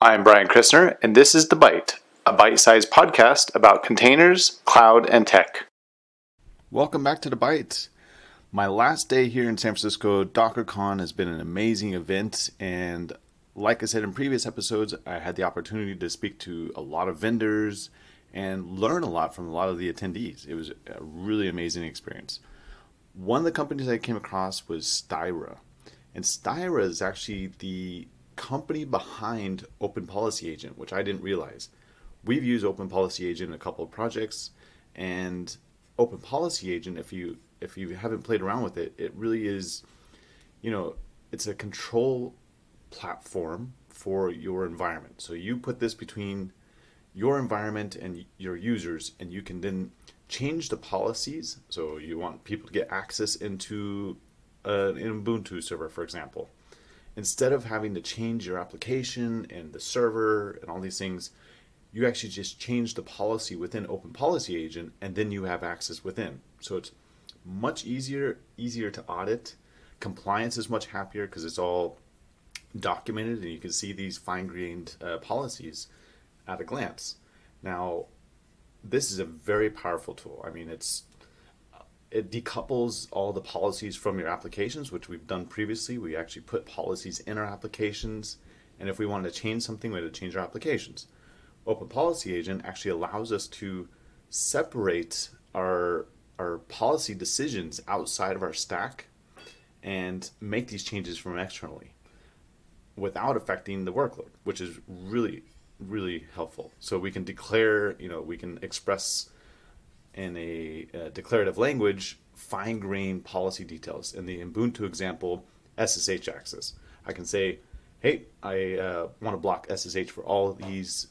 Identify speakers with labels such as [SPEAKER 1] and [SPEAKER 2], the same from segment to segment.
[SPEAKER 1] I'm Brian Christner, and this is The Byte, a bite-sized podcast about containers, cloud, and tech.
[SPEAKER 2] Welcome back to The Byte. My last day here in San Francisco, DockerCon has been an amazing event, and like I said in previous episodes, I had the opportunity to speak to a lot of vendors and learn a lot from a lot of the attendees. It was a really amazing experience. One of the companies I came across was Styra, and Styra is actually the company behind Open Policy Agent, which I didn't realize. We've used Open Policy Agent in a couple of projects, and Open Policy Agent, if you haven't played around with it, it really is, it's a control platform for your environment. So you put this between your environment and your users, and you can then change the policies. So you want people to get access into an Ubuntu server, for example. Instead of having to change your application and the server and all these things, you actually just change the policy within Open Policy Agent, and then you have access within. So it's much easier to audit. Compliance is much happier because it's all documented, and you can see these fine-grained policies at a glance. Now, this is a very powerful tool. I mean, it decouples all the policies from your applications, which we've done previously. We actually put policies in our applications, and if we wanted to change something, we had to change our applications. Open Policy Agent actually allows us to separate our policy decisions outside of our stack and make these changes from externally without affecting the workload, which is really, really helpful. So we can declare, we can express in a declarative language fine-grained policy details. In the Ubuntu example, SSH access. I can say, hey, I want to block SSH for all of these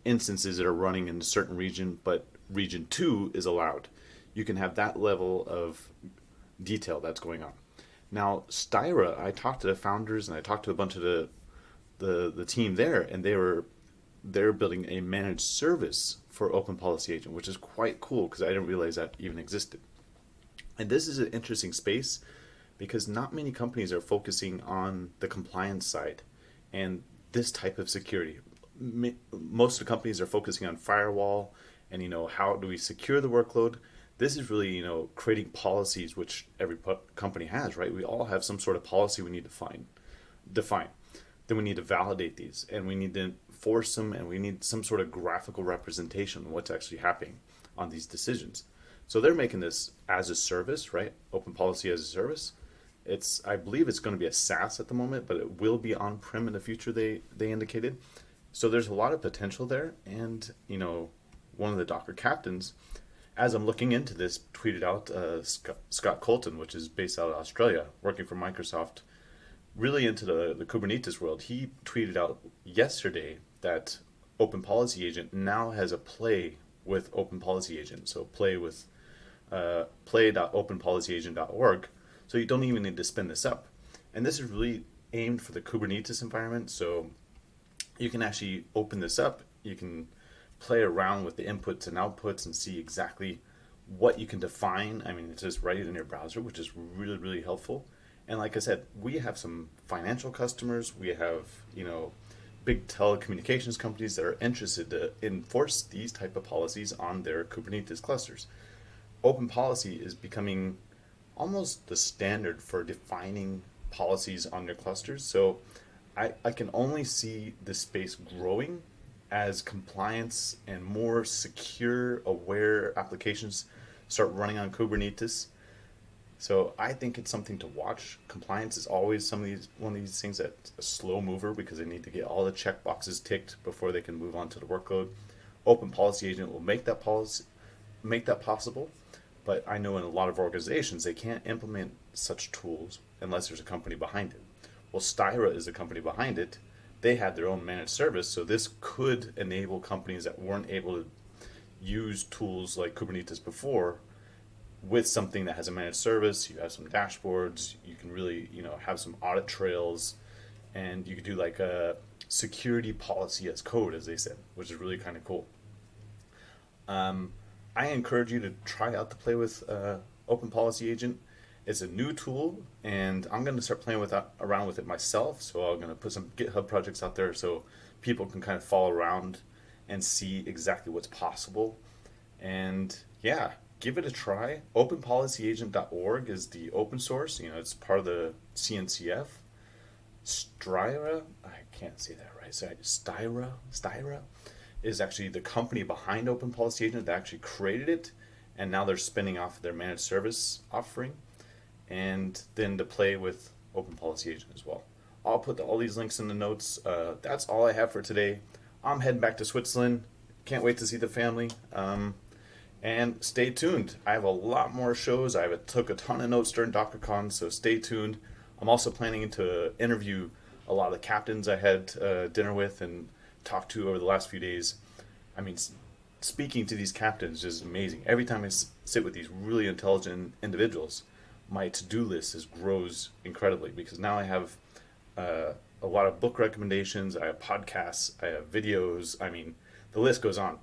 [SPEAKER 2] instances that are running in a certain region, but region 2 is allowed. You can have that level of detail that's going on. Now, Styra, I talked to the founders and I talked to a bunch of the team there, and they're building a managed service for Open Policy Agent, which is quite cool because I didn't realize that even existed. And this is an interesting space because not many companies are focusing on the compliance side and this type of security. Most of the companies are focusing on firewall and how do we secure the workload. This is really creating policies, which every company has, right? We all have some sort of policy we need to define. Then we need to validate these, and we need to enforce them, and we need some sort of graphical representation of what's actually happening on these decisions. So they're making this as a service, right? Open Policy as a service. I believe it's going to be a SaaS at the moment, but it will be on-prem in the future, they indicated. So there's a lot of potential there, and one of the Docker captains, as I'm looking into this, tweeted out Scott Colton, which is based out of Australia, working for Microsoft, really into the Kubernetes world. He tweeted out yesterday that Open Policy Agent now has a play with Open Policy Agent. So play with play.openpolicyagent.org. So you don't even need to spin this up. And this is really aimed for the Kubernetes environment. So you can actually open this up. You can play around with the inputs and outputs and see exactly what you can define. I mean, it's just right in your browser, which is really, really helpful. And like I said, we have some financial customers. We have, big telecommunications companies that are interested to enforce these type of policies on their Kubernetes clusters. Open Policy is becoming almost the standard for defining policies on their clusters. So I can only see this space growing as compliance and more secure, aware applications start running on Kubernetes. So I think it's something to watch. Compliance is always one of these things that's a slow mover because they need to get all the check boxes ticked before they can move on to the workload. Open Policy Agent will make that possible, but I know in a lot of organizations they can't implement such tools unless there's a company behind it. Well, Styra is the company behind it. They had their own managed service, so this could enable companies that weren't able to use tools like Kubernetes before with something that has a managed service. You have some dashboards, you can really have some audit trails, and you could do like a security policy as code, as they said, which is really kind of cool. I encourage you to try out to play with Open Policy Agent. It's a new tool, and I'm going to start playing around with it myself. So I'm going to put some GitHub projects out there so people can kind of follow around and see exactly what's possible. And yeah, give it a try. OpenPolicyAgent.org is the open source. It's part of the CNCF. Styra, I can't say that right. So Styra is actually the company behind Open Policy Agent that actually created it, and now they're spinning off their managed service offering, and then to play with Open Policy Agent as well. I'll put all these links in the notes. That's all I have for today. I'm heading back to Switzerland. Can't wait to see the family. And stay tuned. I have a lot more shows. Took a ton of notes during DockerCon, so stay tuned. I'm also planning to interview a lot of the captains I had dinner with and talked to over the last few days. I mean, speaking to these captains is amazing. Every time I sit with these really intelligent individuals, my to-do list grows incredibly, because now I have a lot of book recommendations, I have podcasts, I have videos. I mean, the list goes on.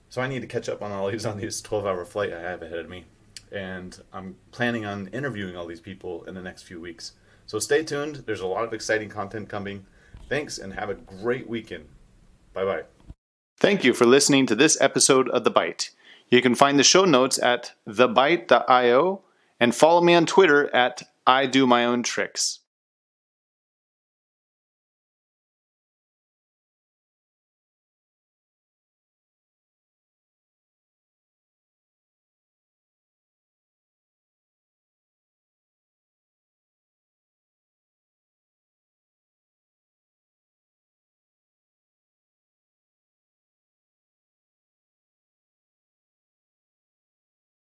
[SPEAKER 2] So I need to catch up on all these on this 12-hour flight I have ahead of me. And I'm planning on interviewing all these people in the next few weeks. So stay tuned. There's a lot of exciting content coming. Thanks, and have a great weekend. Bye-bye.
[SPEAKER 1] Thank you for listening to this episode of The Byte. You can find the show notes at thebyte.io and follow me on Twitter at I Do My Own Tricks.